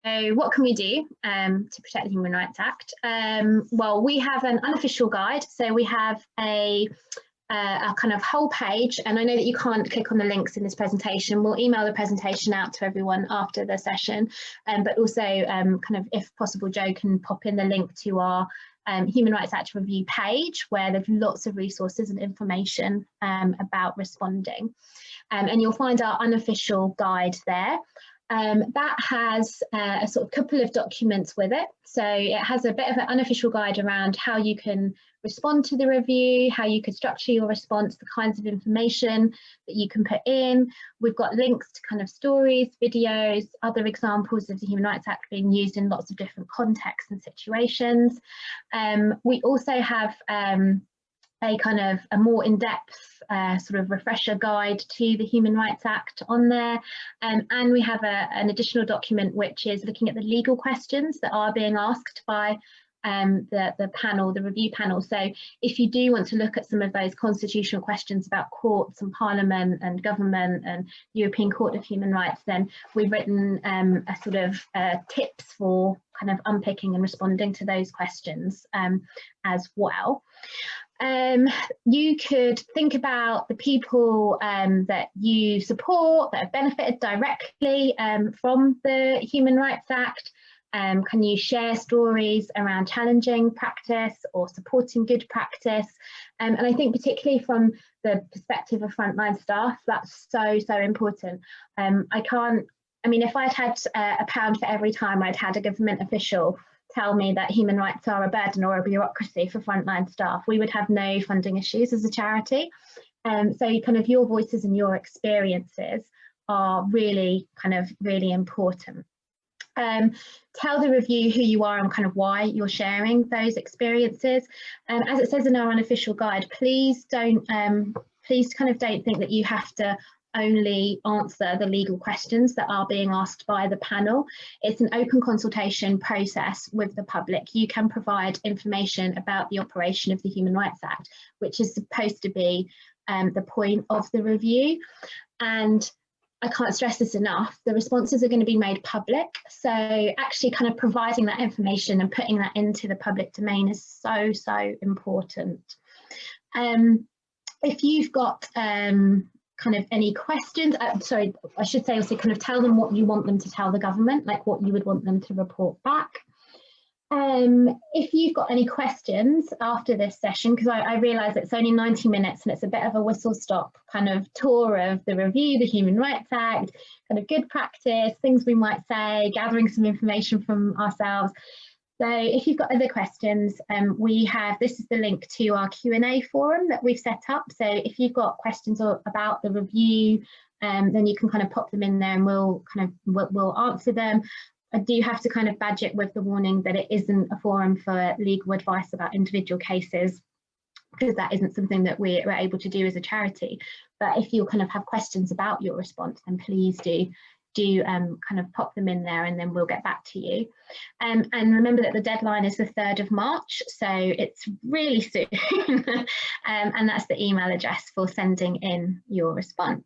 So what can we do to protect the Human Rights Act? Well, we have an unofficial guide. So we have a kind of whole page, and I know that you can't click on the links in this presentation. We'll email the presentation out to everyone after the session, but also kind of, if possible, Joe can pop in the link to our Human Rights Act review page, where there's lots of resources and information about responding. And you'll find our unofficial guide there. That has a sort of couple of documents with it. So it has a bit of an unofficial guide around how you can respond to the review, how you could structure your response, the kinds of information that you can put in. We've got links to kind of stories, videos, other examples of the Human Rights Act being used in lots of different contexts and situations. We also have a kind of a more in-depth sort of refresher guide to the Human Rights Act on there. And we have an additional document which is looking at the legal questions that are being asked by the panel, the review panel. So if you do want to look at some of those constitutional questions about courts and parliament and government and European Court of Human Rights, then we've written a sort of tips for kind of unpicking and responding to those questions as well. You could think about the people that you support that have benefited directly from the Human Rights Act. Can you share stories around challenging practice or supporting good practice? And I think particularly from the perspective of frontline staff, that's so important. I mean, if I'd had £1 for every time I'd had a government official tell me that human rights are a burden or a bureaucracy for frontline staff, we would have no funding issues as a charity. So kind of your voices and your experiences are really important. Tell the review who you are and kind of why you're sharing those experiences. As it says in our unofficial guide, please don't think that you have to only answer the legal questions that are being asked by the panel. It's an open consultation process with the public. You can provide information about the operation of the Human Rights Act, which is supposed to be the point of the review. And I can't stress this enough, the responses are going to be made public. So actually kind of providing that information and putting that into the public domain is so important. If you've got kind of any questions, sorry, I should say also kind of tell them what you want them to tell the government, like what you would want them to report back. If you've got any questions after this session, because I realise it's only 90 minutes and it's a bit of a whistle-stop kind of tour of the review, the Human Rights Act, kind of good practice, things we might say, gathering some information from ourselves. So if you've got other questions, this is the link to our Q&A forum that we've set up. So if you've got questions about the review, then you can kind of pop them in there and we'll answer them. I do have to kind of badge it with the warning that it isn't a forum for legal advice about individual cases, because that isn't something that we're able to do as a charity. But if you kind of have questions about your response, then please do kind of pop them in there and then we'll get back to you. And remember that the deadline is the 3rd of March, so it's really soon. And that's the email address for sending in your response.